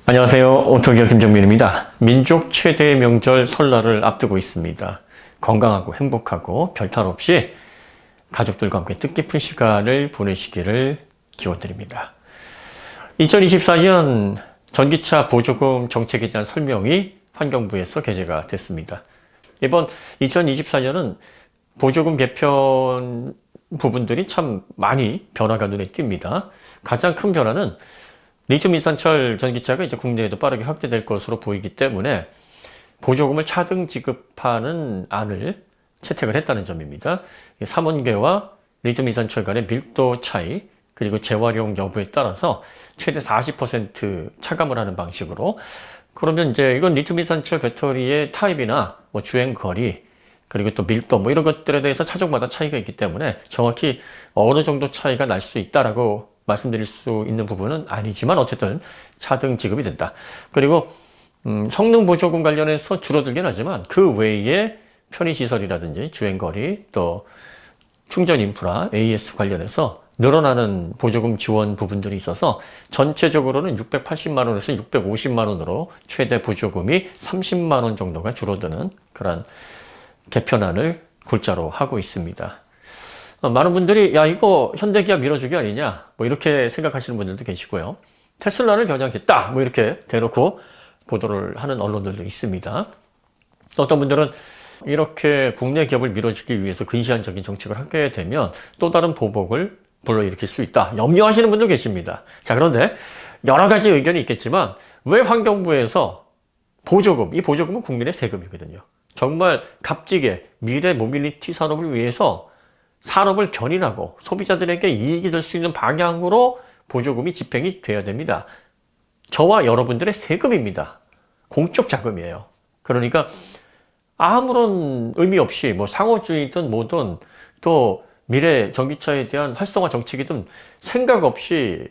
안녕하세요. 오토기어 김정민입니다. 민족 최대의 명절 설날을 앞두고 있습니다. 건강하고 행복하고 별탈 없이 가족들과 함께 뜻깊은 시간을 보내시기를 기원드립니다. 2024년 전기차 보조금 정책에 대한 설명이 환경부에서 게재가 됐습니다. 이번 2024년은 보조금 개편 부분들이 참 많이 변화가 눈에 띕니다. 가장 큰 변화는 리튬 인산철 전기차가 이제 국내에도 빠르게 확대될 것으로 보이기 때문에 보조금을 차등 지급하는 안을 채택을 했다는 점입니다. 삼원계와 리튬 인산철 간의 밀도 차이 그리고 재활용 여부에 따라서 최대 40% 차감을 하는 방식으로, 그러면 이제 이건 리튬 인산철 배터리의 타입이나 뭐 주행 거리 그리고 또 밀도 뭐 이런 것들에 대해서 차종마다 차이가 있기 때문에 정확히 어느 정도 차이가 날 수 있다라고 말씀드릴 수 있는 부분은 아니지만 어쨌든 차등 지급이 된다. 그리고 성능 보조금 관련해서 줄어들긴 하지만 그 외에 편의시설이라든지 주행거리 또 충전 인프라 AS 관련해서 늘어나는 보조금 지원 부분들이 있어서 전체적으로는 680만 원에서 650만 원으로 최대 보조금이 30만 원 정도가 줄어드는 그런 개편안을 골자로 하고 있습니다. 많은 분들이 야 이거 현대기아 밀어주기 아니냐 뭐 이렇게 생각하시는 분들도 계시고요. 테슬라를 겨냥했다 뭐 이렇게 대놓고 보도를 하는 언론들도 있습니다. 어떤 분들은 이렇게 국내 기업을 밀어주기 위해서 근시안적인 정책을 하게 되면 또 다른 보복을 불러일으킬 수 있다 염려하시는 분도 계십니다. 자, 그런데 여러 가지 의견이 있겠지만 왜 환경부에서 이 보조금은 국민의 세금이거든요. 정말 값지게 미래 모빌리티 산업을 위해서 산업을 견인하고 소비자들에게 이익이 될 수 있는 방향으로 보조금이 집행이 돼야 됩니다. 저와 여러분들의 세금입니다. 공적 자금이에요. 그러니까 아무런 의미 없이 뭐 상호주의든 뭐든 또 미래 전기차에 대한 활성화 정책이든 생각 없이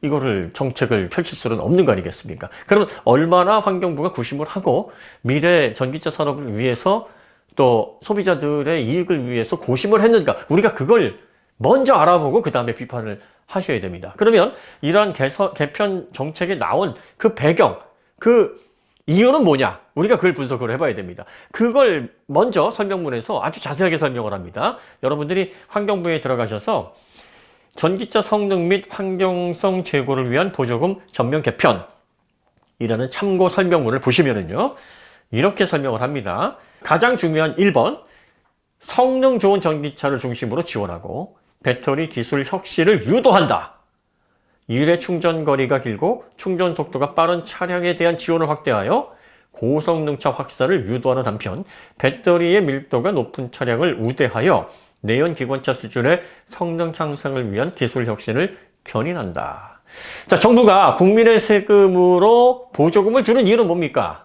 이거를 정책을 펼칠 수는 없는 거 아니겠습니까? 그러면 얼마나 환경부가 구심을 하고 미래 전기차 산업을 위해서 또 소비자들의 이익을 위해서 고심을 했는가, 우리가 그걸 먼저 알아보고 그 다음에 비판을 하셔야 됩니다. 그러면 이러한 개편 정책에 나온 그 배경, 그 이유는 뭐냐, 우리가 그걸 분석을 해봐야 됩니다. 그걸 먼저 설명문에서 아주 자세하게 설명을 합니다. 여러분들이 환경부에 들어가셔서 전기차 성능 및 환경성 제고를 위한 보조금 전면 개편이라는 참고 설명문을 보시면은요, 이렇게 설명을 합니다. 가장 중요한 1번, 성능 좋은 전기차를 중심으로 지원하고 배터리 기술 혁신을 유도한다. 일회 충전 거리가 길고 충전 속도가 빠른 차량에 대한 지원을 확대하여 고성능차 확산을 유도하는 한편 배터리의 밀도가 높은 차량을 우대하여 내연 기관차 수준의 성능 향상을 위한 기술 혁신을 견인한다. 자, 정부가 국민의 세금으로 보조금을 주는 이유는 뭡니까?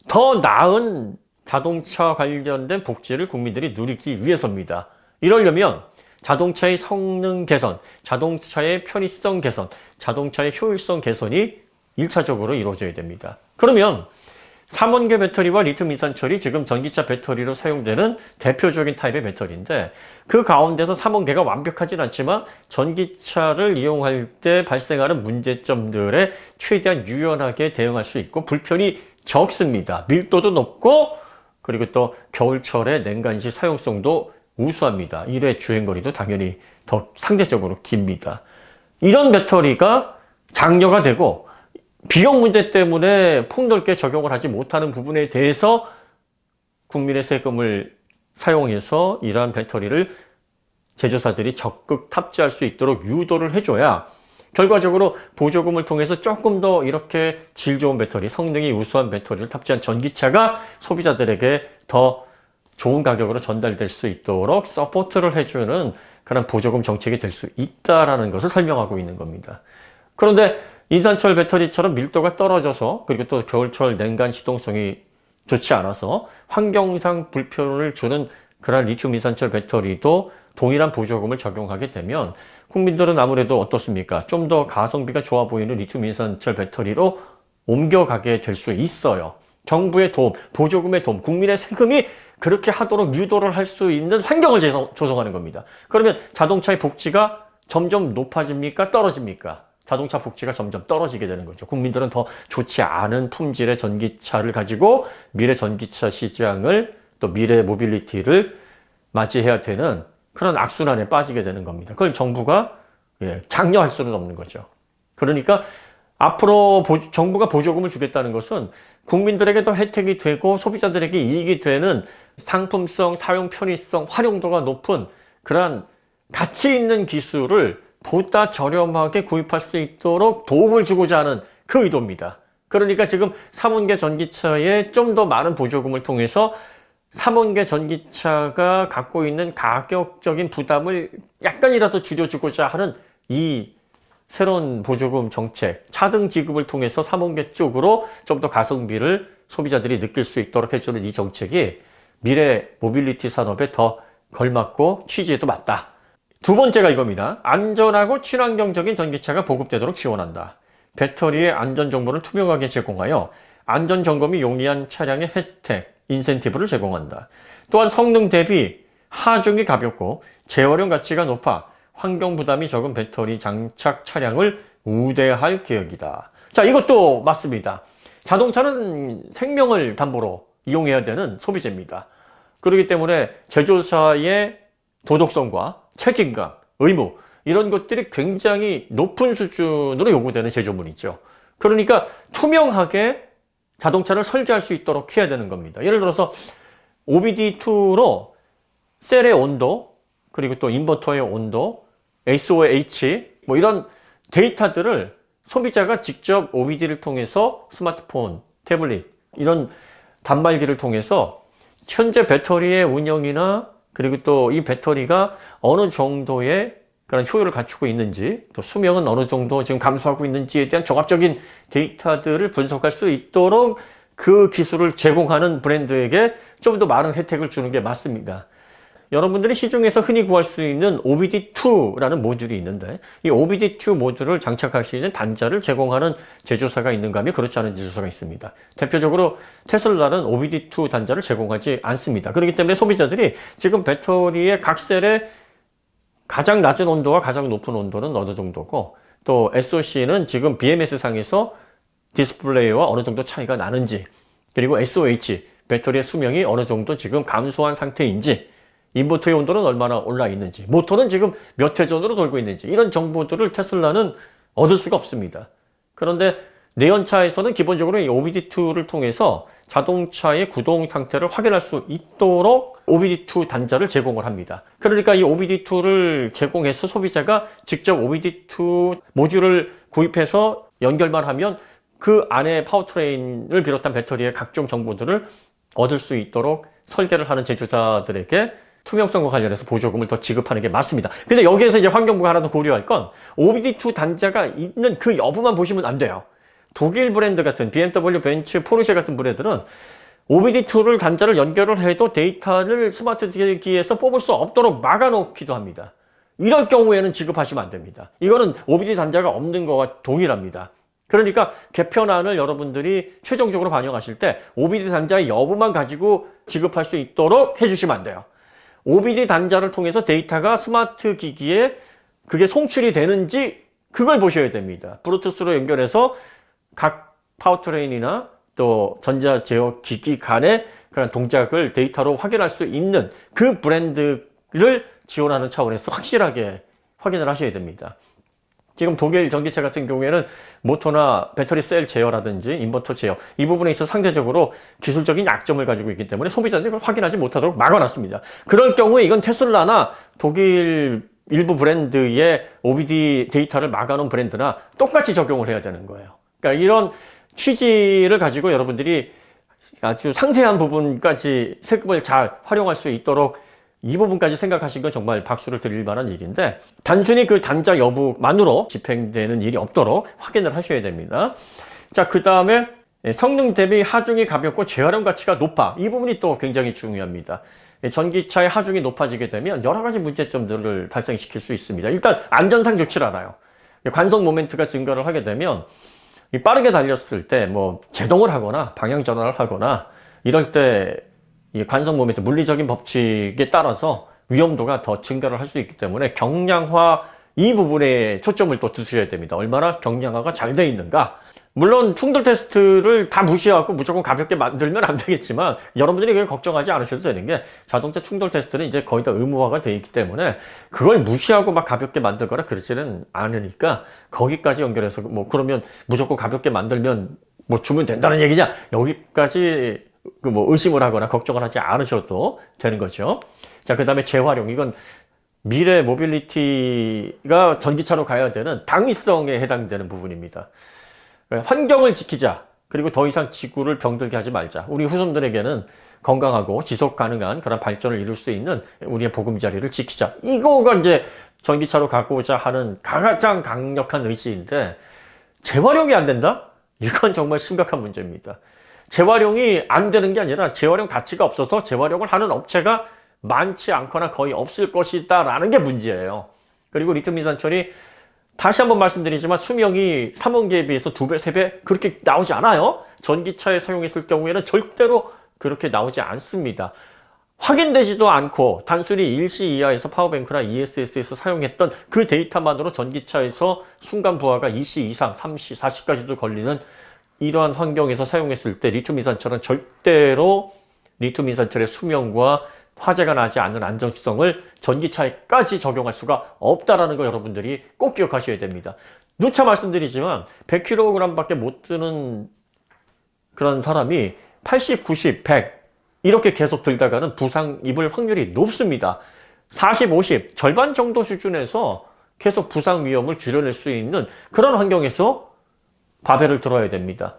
더 나은 자동차 관련된 복지를 국민들이 누리기 위해서입니다. 이러려면 자동차의 성능 개선, 자동차의 편의성 개선, 자동차의 효율성 개선이 1차적으로 이루어져야 됩니다. 그러면 삼원계 배터리와 리튬 인산철이 지금 전기차 배터리로 사용되는 대표적인 타입의 배터리인데, 그 가운데서 삼원계가 완벽하진 않지만 전기차를 이용할 때 발생하는 문제점들에 최대한 유연하게 대응할 수 있고 불편이 적습니다. 밀도도 높고 그리고 또 겨울철에 냉간시 사용성도 우수합니다. 일회 주행거리도 당연히 더 상대적으로 깁니다. 이런 배터리가 장려가 되고 비용 문제 때문에 폭넓게 적용을 하지 못하는 부분에 대해서 국민의 세금을 사용해서 이러한 배터리를 제조사들이 적극 탑재할 수 있도록 유도를 해줘야 결과적으로 보조금을 통해서 조금 더 이렇게 질 좋은 배터리, 성능이 우수한 배터리를 탑재한 전기차가 소비자들에게 더 좋은 가격으로 전달될 수 있도록 서포트를 해주는 그런 보조금 정책이 될 수 있다는 것을 설명하고 있는 겁니다. 그런데 인산철 배터리처럼 밀도가 떨어져서 그리고 또 겨울철 냉간 시동성이 좋지 않아서 환경상 불편을 주는 그런 리튬 인산철 배터리도 동일한 보조금을 적용하게 되면 국민들은 아무래도 어떻습니까? 좀 더 가성비가 좋아 보이는 리튬 인산철 배터리로 옮겨가게 될 수 있어요. 정부의 도움, 보조금의 도움, 국민의 세금이 그렇게 하도록 유도를 할 수 있는 환경을 조성하는 겁니다. 그러면 자동차의 복지가 점점 높아집니까? 떨어집니까? 자동차 복지가 점점 떨어지게 되는 거죠. 국민들은 더 좋지 않은 품질의 전기차를 가지고 미래 전기차 시장을 또 미래 모빌리티를 맞이해야 되는 그런 악순환에 빠지게 되는 겁니다. 그걸 정부가 장려할 수는 없는 거죠. 그러니까 앞으로 정부가 보조금을 주겠다는 것은 국민들에게 더 혜택이 되고 소비자들에게 이익이 되는 상품성, 사용 편의성, 활용도가 높은 그러한 가치 있는 기술을 보다 저렴하게 구입할 수 있도록 도움을 주고자 하는 그 의도입니다. 그러니까 지금 3원계 전기차에 좀 더 많은 보조금을 통해서 3원계 전기차가 갖고 있는 가격적인 부담을 약간이라도 줄여주고자 하는 이 새로운 보조금 정책, 차등 지급을 통해서 3원계 쪽으로 좀 더 가성비를 소비자들이 느낄 수 있도록 해주는 이 정책이 미래 모빌리티 산업에 더 걸맞고 취지에도 맞다. 두 번째가 이겁니다. 안전하고 친환경적인 전기차가 보급되도록 지원한다. 배터리의 안전 정보를 투명하게 제공하여 안전 점검이 용이한 차량의 혜택, 인센티브를 제공한다. 또한 성능 대비 하중이 가볍고 재활용 가치가 높아 환경 부담이 적은 배터리 장착 차량을 우대할 계획이다. 자, 이것도 맞습니다. 자동차는 생명을 담보로 이용해야 되는 소비재입니다. 그렇기 때문에 제조사의 도덕성과 책임감, 의무 이런 것들이 굉장히 높은 수준으로 요구되는 제조물이죠. 그러니까 투명하게 자동차를 설계할 수 있도록 해야 되는 겁니다. 예를 들어서 OBD2로 셀의 온도, 그리고 또 인버터의 온도, SOH 뭐 이런 데이터들을 소비자가 직접 OBD를 통해서 스마트폰, 태블릿 이런 단말기를 통해서 현재 배터리의 운영이나 그리고 또 이 배터리가 어느 정도의 그런 효율을 갖추고 있는지 또 수명은 어느 정도 지금 감소하고 있는지에 대한 종합적인 데이터들을 분석할 수 있도록 그 기술을 제공하는 브랜드에게 좀 더 많은 혜택을 주는 게 맞습니다. 여러분들이 시중에서 흔히 구할 수 있는 OBD2라는 모듈이 있는데 이 OBD2 모듈을 장착할 수 있는 단자를 제공하는 제조사가 있는가 하면 그렇지 않은 제조사가 있습니다. 대표적으로 테슬라는 OBD2 단자를 제공하지 않습니다. 그렇기 때문에 소비자들이 지금 배터리의 각 셀의 가장 낮은 온도와 가장 높은 온도는 어느 정도고 또 SOC는 지금 BMS 상에서 디스플레이와 어느 정도 차이가 나는지 그리고 SOH 배터리의 수명이 어느 정도 지금 감소한 상태인지 인버터의 온도는 얼마나 올라 있는지 모터는 지금 몇 회전으로 돌고 있는지 이런 정보들을 테슬라는 얻을 수가 없습니다. 그런데 내연차에서는 기본적으로 이 OBD2를 통해서 자동차의 구동 상태를 확인할 수 있도록 OBD2 단자를 제공을 합니다. 그러니까 이 OBD2를 제공해서 소비자가 직접 OBD2 모듈을 구입해서 연결만 하면 그 안에 파워트레인을 비롯한 배터리의 각종 정보들을 얻을 수 있도록 설계를 하는 제조사들에게 투명성과 관련해서 보조금을 더 지급하는 게 맞습니다. 근데 여기에서 이제 환경부가 하나 더 고려할 건 OBD2 단자가 있는 그 여부만 보시면 안 돼요. 독일 브랜드 같은 BMW, 벤츠, 포르쉐 같은 브랜드는 OBD2를 단자를 연결을 해도 데이터를 스마트 기기에서 뽑을 수 없도록 막아놓기도 합니다. 이럴 경우에는 지급하시면 안 됩니다. 이거는 OBD 단자가 없는 거와 동일합니다. 그러니까 개편안을 여러분들이 최종적으로 반영하실 때 OBD 단자의 여부만 가지고 지급할 수 있도록 해주시면 안 돼요. OBD 단자를 통해서 데이터가 스마트 기기에 그게 송출이 되는지 그걸 보셔야 됩니다. 블루투스로 연결해서 각 파워트레인이나 또 전자 제어 기기 간의 그런 동작을 데이터로 확인할 수 있는 그 브랜드를 지원하는 차원에서 확실하게 확인을 하셔야 됩니다. 지금 독일 전기차 같은 경우에는 모터나 배터리 셀 제어라든지 인버터 제어 이 부분에 있어서 상대적으로 기술적인 약점을 가지고 있기 때문에 소비자들이 그걸 확인하지 못하도록 막아놨습니다. 그럴 경우에 이건 테슬라나 독일 일부 브랜드의 OBD 데이터를 막아놓은 브랜드나 똑같이 적용을 해야 되는 거예요. 그러니까 이런 취지를 가지고 여러분들이 아주 상세한 부분까지 세금을 잘 활용할 수 있도록 이 부분까지 생각하신 건 정말 박수를 드릴 만한 일인데 단순히 그 단자 여부만으로 집행되는 일이 없도록 확인을 하셔야 됩니다. 자, 그 다음에 성능 대비 하중이 가볍고 재활용 가치가 높아. 이 부분이 또 굉장히 중요합니다. 전기차의 하중이 높아지게 되면 여러 가지 문제점들을 발생시킬 수 있습니다. 일단 안전상 좋지 않아요. 관성 모멘트가 증가를 하게 되면 빠르게 달렸을 때 뭐 제동을 하거나 방향 전환을 하거나 이럴 때 이 관성 모멘트 물리적인 법칙에 따라서 위험도가 더 증가를 할 수 있기 때문에 경량화 이 부분에 초점을 또 두셔야 됩니다. 얼마나 경량화가 잘 돼 있는가. 물론 충돌 테스트를 다 무시하고 무조건 가볍게 만들면 안 되겠지만 여러분들이 그걸 걱정하지 않으셔도 되는 게 자동차 충돌 테스트는 이제 거의 다 의무화가 되어 있기 때문에 그걸 무시하고 막 가볍게 만들거나 그러지는 않으니까 거기까지 연결해서 뭐 그러면 무조건 가볍게 만들면 뭐 주면 된다는 얘기냐, 여기까지 뭐 의심을 하거나 걱정을 하지 않으셔도 되는 거죠. 자, 그 다음에 재활용. 이건 미래 모빌리티가 전기차로 가야 되는 당위성에 해당되는 부분입니다. 환경을 지키자. 그리고 더 이상 지구를 병들게 하지 말자. 우리 후손들에게는 건강하고 지속 가능한 그런 발전을 이룰 수 있는 우리의 보금자리를 지키자. 이거가 이제 전기차로 가고자 하는 가장 강력한 의지인데 재활용이 안 된다? 이건 정말 심각한 문제입니다. 재활용이 안 되는 게 아니라 재활용 가치가 없어서 재활용을 하는 업체가 많지 않거나 거의 없을 것이다 라는 게 문제예요. 그리고 리튬 이산철이 다시 한번 말씀드리지만 수명이 삼원기에 비해서 2배, 3배 그렇게 나오지 않아요. 전기차에 사용했을 경우에는 절대로 그렇게 나오지 않습니다. 확인되지도 않고 단순히 일시 이하에서 파워뱅크나 ESS에서 사용했던 그 데이터만으로 전기차에서 순간 부하가 2시 이상, 3시, 4시까지도 걸리는 이러한 환경에서 사용했을 때 리튬 이산철은 절대로 리튬 이산철의 수명과 화재가 나지 않는 안정성을 전기차에까지 적용할 수가 없다라는 거 여러분들이 꼭 기억하셔야 됩니다. 누차 말씀드리지만 100kg 밖에 못 드는 그런 사람이 80, 90, 100 이렇게 계속 들다가는 부상 입을 확률이 높습니다. 40, 50 절반 정도 수준에서 계속 부상 위험을 줄여낼 수 있는 그런 환경에서 바벨을 들어야 됩니다.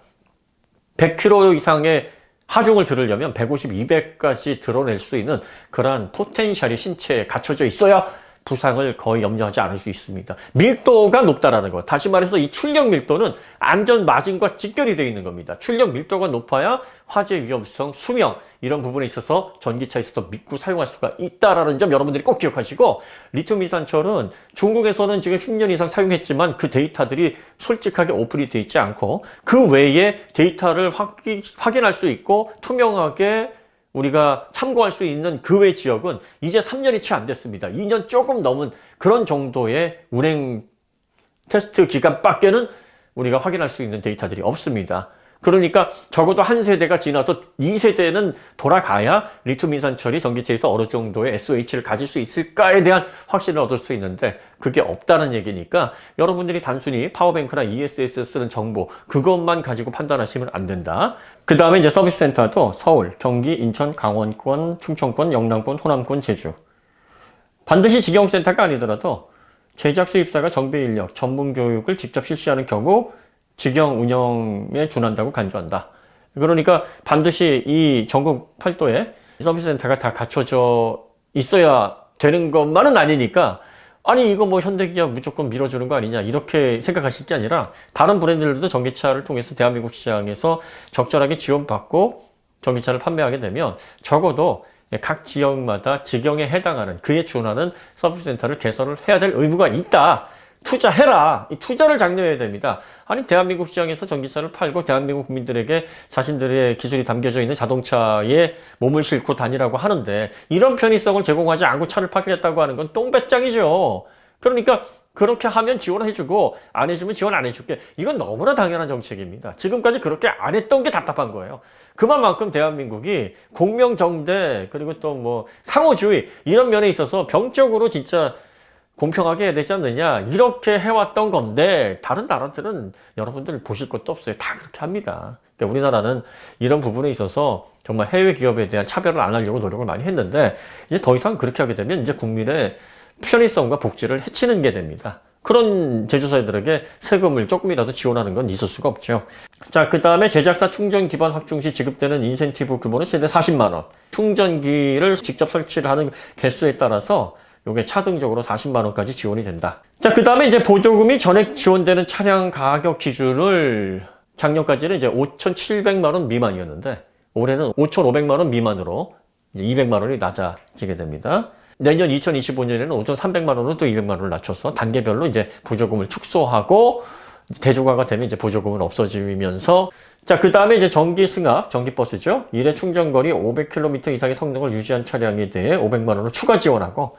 100kg 이상의 하중을 들으려면 150, 200까지 드러낼 수 있는 그러한 포텐셜이 신체에 갖춰져 있어야 부상을 거의 염려하지 않을 수 있습니다. 밀도가 높다라는 것. 다시 말해서 이 출력 밀도는 안전 마진과 직결이 되어 있는 겁니다. 출력 밀도가 높아야 화재 위험성, 수명 이런 부분에 있어서 전기차에서도 믿고 사용할 수가 있다라는 점 여러분들이 꼭 기억하시고, 리튬 이산철은 중국에서는 지금 10년 이상 사용했지만 그 데이터들이 솔직하게 오픈이 되어 있지 않고 그 외에 데이터를 확인할 수 있고 투명하게 우리가 참고할 수 있는 그 외 지역은 이제 3년이 채 안 됐습니다. 2년 조금 넘은 그런 정도의 운행 테스트 기간밖에는 우리가 확인할 수 있는 데이터들이 없습니다. 그러니까 적어도 한 세대가 지나서 2세대는 돌아가야 리튬 이산철이 전기차에서 어느 정도의 SOH를 가질 수 있을까에 대한 확신을 얻을 수 있는데 그게 없다는 얘기니까 여러분들이 단순히 파워뱅크나 ESS 쓰는 정보 그것만 가지고 판단하시면 안 된다. 그 다음에 이제 서비스 센터도 서울, 경기, 인천, 강원권, 충청권, 영남권, 호남권, 제주. 반드시 직영센터가 아니더라도 제작 수입사가 정비 인력, 전문 교육을 직접 실시하는 경우 직영 운영에 준한다고 간주한다. 그러니까 반드시 이 전국 팔도에 서비스 센터가 다 갖춰져 있어야 되는 것만은 아니니까 아니 이거 뭐 현대기아 무조건 밀어주는 거 아니냐 이렇게 생각하실 게 아니라 다른 브랜드들도 전기차를 통해서 대한민국 시장에서 적절하게 지원받고 전기차를 판매하게 되면 적어도 각 지역마다 직영에 해당하는 그에 준하는 서비스 센터를 개설을 해야 될 의무가 있다. 투자해라. 이 투자를 장려해야 됩니다. 아니 대한민국 시장에서 전기차를 팔고 대한민국 국민들에게 자신들의 기술이 담겨져 있는 자동차에 몸을 싣고 다니라고 하는데 이런 편의성을 제공하지 않고 차를 팔겠다고 하는 건 똥배짱이죠. 그러니까 그렇게 하면 지원해주고 안 해주면 지원 안 해줄게. 이건 너무나 당연한 정책입니다. 지금까지 그렇게 안 했던 게 답답한 거예요. 그만큼 대한민국이 공명정대 그리고 또 뭐 상호주의 이런 면에 있어서 병적으로 진짜 공평하게 해야 되지 않느냐 이렇게 해왔던 건데 다른 나라들은 여러분들 보실 것도 없어요. 다 그렇게 합니다. 그러니까 우리나라는 이런 부분에 있어서 정말 해외 기업에 대한 차별을 안 하려고 노력을 많이 했는데 이제 더 이상 그렇게 하게 되면 이제 국민의 편의성과 복지를 해치는 게 됩니다. 그런 제조사들에게 세금을 조금이라도 지원하는 건 있을 수가 없죠. 자, 그 다음에 제작사 충전 기반 확충 시 지급되는 인센티브 규모는 최대 40만 원. 충전기를 직접 설치를 하는 개수에 따라서 요게 차등적으로 40만 원까지 지원이 된다. 자, 그 다음에 이제 보조금이 전액 지원되는 차량 가격 기준을 작년까지는 이제 5,700만 원 미만이었는데 올해는 5,500만 원 미만으로 이제 200만 원이 낮아지게 됩니다. 내년 2025년에는 5,300만 원으로 또 200만 원을 낮춰서 단계별로 이제 보조금을 축소하고 대중화가 되면 이제 보조금은 없어지면서 자, 그 다음에 이제 전기 승합, 전기버스죠. 일회 충전거리 500km 이상의 성능을 유지한 차량에 대해 500만 원을 추가 지원하고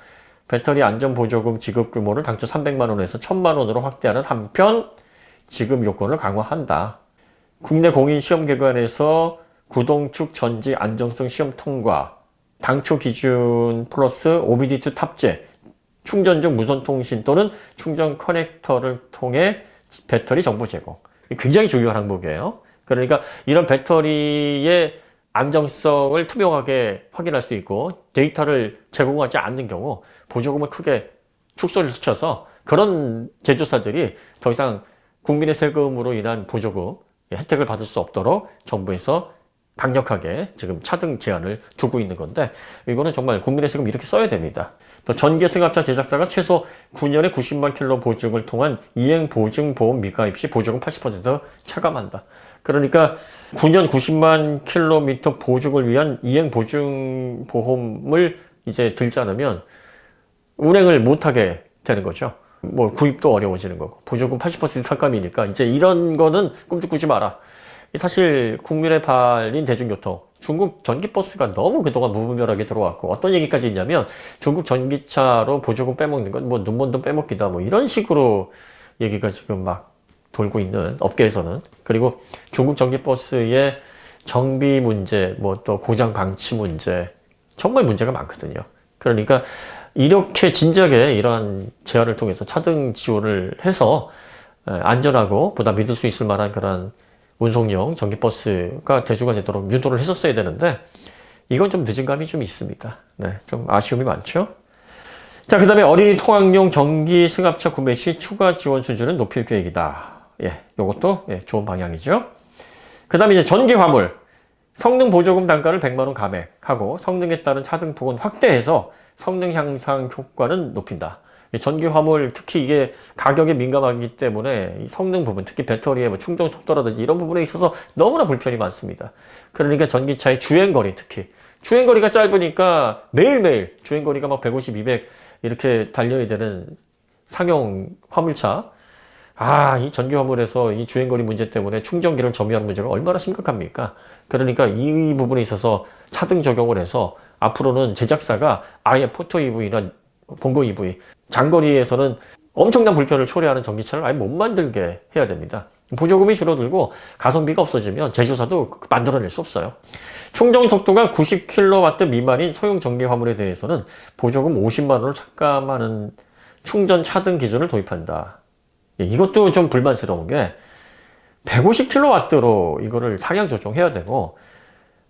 배터리 안전보조금 지급 규모를 당초 300만 원에서 1000만 원으로 확대하는 한편 지급 요건을 강화한다. 국내 공인시험기관에서 구동축 전지 안정성 시험 통과, 당초 기준 플러스 OBD2 탑재, 충전 중 무선통신 또는 충전 커넥터를 통해 배터리 정보 제공. 굉장히 중요한 항목이에요. 그러니까 이런 배터리의 안정성을 투명하게 확인할 수 있고 데이터를 제공하지 않는 경우 보조금을 크게 축소를 시켜서 그런 제조사들이 더 이상 국민의 세금으로 인한 보조금 혜택을 받을 수 없도록 정부에서 강력하게 지금 차등 제한을 두고 있는 건데 이거는 정말 국민의 세금 이렇게 써야 됩니다. 또 전기 승합차 제작사가 최소 9년에 90만 킬로 보증을 통한 이행 보증 보험 미가입 시 보조금 80% 차감한다. 그러니까 9년 90만 킬로미터 보증을 위한 이행 보증 보험을 이제 들지 않으면 운행을 못하게 되는 거죠. 뭐 구입도 어려워지는 거고 보조금 80% 삭감이니까 이제 이런 거는 꿈도 꾸지 마라. 사실 국민의 발인 대중교통 중국 전기버스가 너무 그동안 무분별하게 들어왔고 어떤 얘기까지 있냐면 중국 전기차로 보조금 빼먹는 건 뭐 눈먼 돈 빼먹기다 뭐 이런 식으로 얘기가 지금 막 돌고 있는 업계에서는. 그리고 중국 전기버스의 정비 문제 뭐 또 고장 방치 문제 정말 문제가 많거든요. 그러니까 이렇게 진작에 이러한 제한을 통해서 차등 지원을 해서 안전하고 보다 믿을 수 있을 만한 그런 운송용 전기버스가 대주가 되도록 유도를 했었어야 되는데 이건 좀 늦은 감이 좀 있습니다. 네, 좀 아쉬움이 많죠. 자, 그 다음에 어린이 통학용 전기 승합차 구매 시 추가 지원 수준을 높일 계획이다. 예, 요것도 좋은 방향이죠. 그 다음에 이제 전기 화물 성능 보조금 단가를 100만 원 감액하고 성능에 따른 차등 폭은 확대해서 성능 향상 효과는 높인다. 전기 화물 특히 이게 가격에 민감하기 때문에 이 성능 부분 특히 배터리의 뭐 충전 속도라든지 이런 부분에 있어서 너무나 불편이 많습니다. 그러니까 전기차의 주행거리 특히 주행거리가 짧으니까 매일매일 주행거리가 막 150, 200 이렇게 달려야 되는 상용 화물차 이 전기 화물에서 이 주행거리 문제 때문에 충전기를 점유하는 문제가 얼마나 심각합니까? 그러니까 이 부분에 있어서 차등 적용을 해서 앞으로는 제작사가 아예 포토 EV나 본고 EV 장거리에서는 엄청난 불편을 초래하는 전기차를 아예 못 만들게 해야 됩니다. 보조금이 줄어들고 가성비가 없어지면 제조사도 만들어낼 수 없어요. 충전 속도가 90kW 미만인 소형 전기 화물에 대해서는 보조금 50만 원을 삭감하는 충전 차등 기준을 도입한다. 이것도 좀 불만스러운 게 150kW로 이거를 상향 조정해야 되고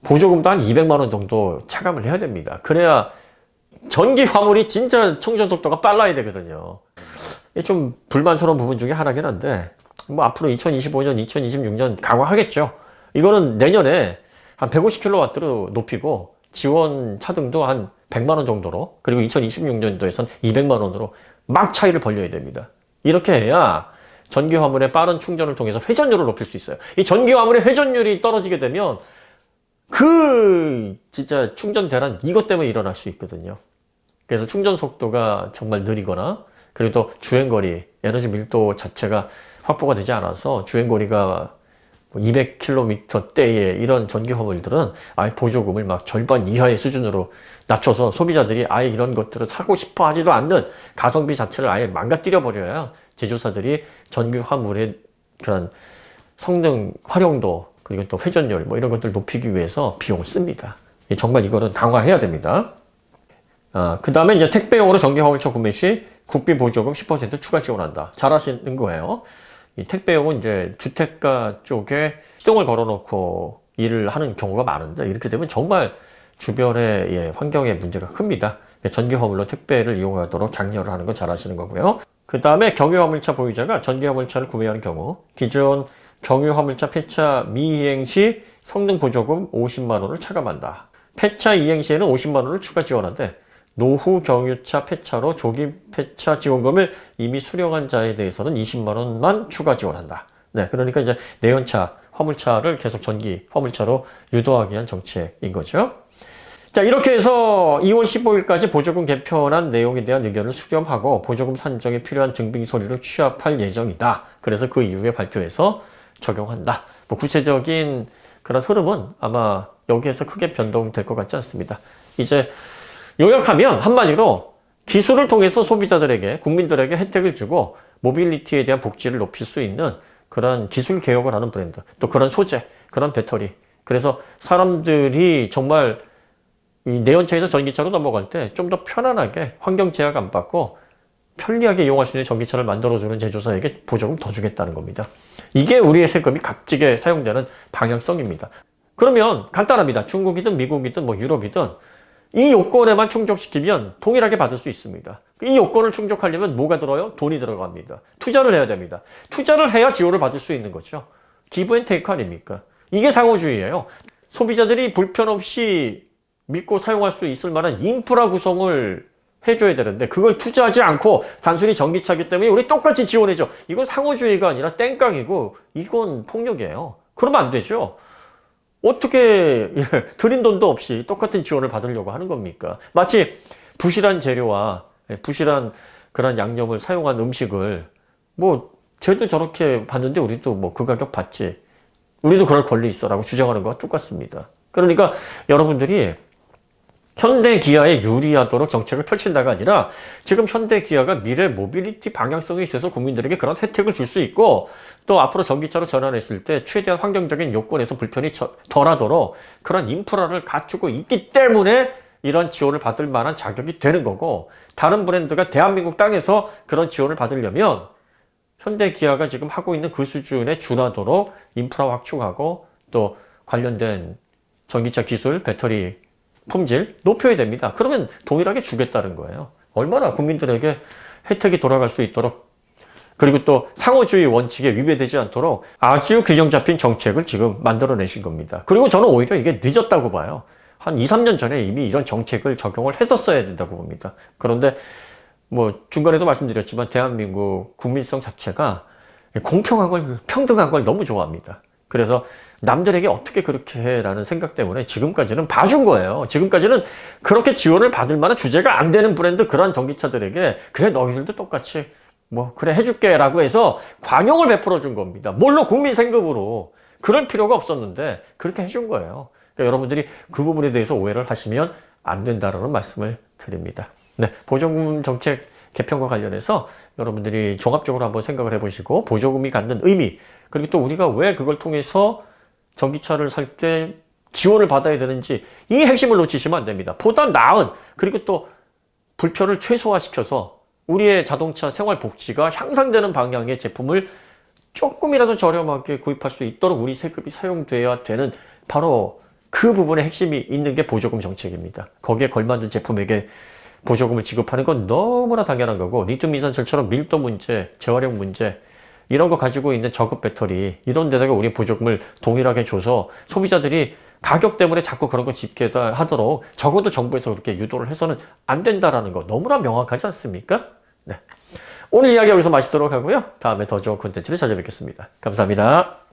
보조금도 한 200만 원 정도 차감을 해야 됩니다. 그래야 전기 화물이 진짜 충전 속도가 빨라야 되거든요. 좀 불만스러운 부분 중에 하나긴 한데 뭐 앞으로 2025년, 2026년 강화하겠죠. 이거는 내년에 한 150kW로 높이고 지원 차등도 한 100만 원 정도로 그리고 2026년도에선 200만 원으로 막 차이를 벌려야 됩니다. 이렇게 해야 전기 화물의 빠른 충전을 통해서 회전율을 높일 수 있어요. 이 전기 화물의 회전율이 떨어지게 되면 진짜 충전 대란 이것 때문에 일어날 수 있거든요. 그래서 충전 속도가 정말 느리거나 그리고 또 주행거리, 에너지 밀도 자체가 확보가 되지 않아서 주행거리가 200km대의 이런 전기 화물들은 아예 보조금을 막 절반 이하의 수준으로 낮춰서 소비자들이 아예 이런 것들을 사고 싶어 하지도 않는 가성비 자체를 아예 망가뜨려 버려야 제조사들이 전기 화물의 그런 성능 활용도 그리고 또 회전율 뭐 이런 것들을 높이기 위해서 비용을 씁니다. 정말 이거는 강화해야 됩니다. 그 다음에 이제 택배용으로 전기 화물차 구매 시 국비 보조금 10% 추가 지원한다. 잘 하시는 거예요. 이 택배용은 이제 주택가 쪽에 시동을 걸어놓고 일을 하는 경우가 많은데 이렇게 되면 정말 주변의 환경에 문제가 큽니다. 전기 화물로 택배를 이용하도록 장려를 하는 거 잘 하시는 거고요. 그 다음에 경유 화물차 보유자가 전기 화물차를 구매하는 경우 기존 경유 화물차 폐차 미이행 시 성능 보조금 50만 원을 차감한다. 폐차 이행 시에는 50만 원을 추가 지원하는데 노후 경유차 폐차로 조기 폐차 지원금을 이미 수령한 자에 대해서는 20만 원만 추가 지원한다. 네, 그러니까 이제 내연차 화물차를 계속 전기 화물차로 유도하기 위한 정책인 거죠. 자, 이렇게 해서 2월 15일까지 보조금 개편안 내용에 대한 의견을 수렴하고 보조금 산정에 필요한 증빙 서류를 취합할 예정이다. 그래서 그 이후에 발표해서 적용한다. 뭐 구체적인 그런 흐름은 아마 여기에서 크게 변동될 것 같지 않습니다. 이제 요약하면 한마디로 기술을 통해서 소비자들에게, 국민들에게 혜택을 주고 모빌리티에 대한 복지를 높일 수 있는 그런 기술 개혁을 하는 브랜드, 또 그런 소재, 그런 배터리. 그래서 사람들이 정말 이 내연차에서 전기차로 넘어갈 때 좀 더 편안하게 환경 제약 안 받고 편리하게 이용할 수 있는 전기차를 만들어주는 제조사에게 보조금 더 주겠다는 겁니다. 이게 우리의 세금이 값지게 사용되는 방향성입니다. 그러면 간단합니다. 중국이든 미국이든 뭐 유럽이든 이 요건에만 충족시키면 동일하게 받을 수 있습니다. 이 요건을 충족하려면 뭐가 들어요? 돈이 들어갑니다. 투자를 해야 됩니다. 투자를 해야 지원을 받을 수 있는 거죠. 기브 앤 테이크 아닙니까? 이게 상호주의예요. 소비자들이 불편 없이 믿고 사용할 수 있을 만한 인프라 구성을 해줘야 되는데 그걸 투자하지 않고 단순히 전기차기 때문에 우리 똑같이 지원해줘. 이건 상호주의가 아니라 땡깡이고 이건 폭력이에요. 그러면 안 되죠. 어떻게 들인 돈도 없이 똑같은 지원을 받으려고 하는 겁니까? 마치 부실한 재료와 부실한 그런 양념을 사용한 음식을 뭐 쟤도 저렇게 받는데 우리도 뭐 그 가격 받지. 우리도 그럴 권리 있어라고 주장하는 거와 똑같습니다. 그러니까 여러분들이 현대 기아에 유리하도록 정책을 펼친다가 아니라 지금 현대 기아가 미래 모빌리티 방향성에 있어서 국민들에게 그런 혜택을 줄 수 있고 또 앞으로 전기차로 전환했을 때 최대한 환경적인 요건에서 불편이 덜하도록 그런 인프라를 갖추고 있기 때문에 이런 지원을 받을 만한 자격이 되는 거고 다른 브랜드가 대한민국 땅에서 그런 지원을 받으려면 현대 기아가 지금 하고 있는 그 수준에 준하도록 인프라 확충하고 또 관련된 전기차 기술, 배터리 품질 높여야 됩니다. 그러면 동일하게 주겠다는 거예요. 얼마나 국민들에게 혜택이 돌아갈 수 있도록 그리고 또 상호주의 원칙에 위배되지 않도록 아주 균형 잡힌 정책을 지금 만들어내신 겁니다. 그리고 저는 오히려 이게 늦었다고 봐요. 한 2, 3년 전에 이미 이런 정책을 적용을 했었어야 된다고 봅니다. 그런데 뭐 중간에도 말씀드렸지만 대한민국 국민성 자체가 공평한 걸, 평등한 걸 너무 좋아합니다. 그래서 남들에게 어떻게 그렇게 해? 라는 생각 때문에 지금까지는 봐준 거예요. 지금까지는 그렇게 지원을 받을 만한 주제가 안 되는 브랜드 그런 전기차들에게 그래 너희들도 똑같이 뭐 그래 해줄게 라고 해서 관용을 베풀어 준 겁니다. 물론 국민 생급으로 그럴 필요가 없었는데 그렇게 해준 거예요. 그러니까 여러분들이 그 부분에 대해서 오해를 하시면 안 된다는 말씀을 드립니다. 네, 보조금 정책 개편과 관련해서 여러분들이 종합적으로 한번 생각을 해보시고 보조금이 갖는 의미 그리고 또 우리가 왜 그걸 통해서 전기차를 살 때 지원을 받아야 되는지 이 핵심을 놓치시면 안 됩니다. 보다 나은 그리고 또 불편을 최소화시켜서 우리의 자동차 생활 복지가 향상되는 방향의 제품을 조금이라도 저렴하게 구입할 수 있도록 우리 세금이 사용돼야 되는 바로 그 부분에 핵심이 있는 게 보조금 정책입니다. 거기에 걸맞는 제품에게 보조금을 지급하는 건 너무나 당연한 거고 리튬 이산철처럼 밀도 문제, 재활용 문제 이런 거 가지고 있는 저급 배터리 이런 데다가 우리 보조금을 동일하게 줘서 소비자들이 가격 때문에 자꾸 그런 거 집게 하도록 적어도 정부에서 그렇게 유도를 해서는 안 된다라는 거 너무나 명확하지 않습니까? 네. 오늘 이야기 여기서 마치도록 하고요. 다음에 더 좋은 콘텐츠를 찾아뵙겠습니다. 감사합니다.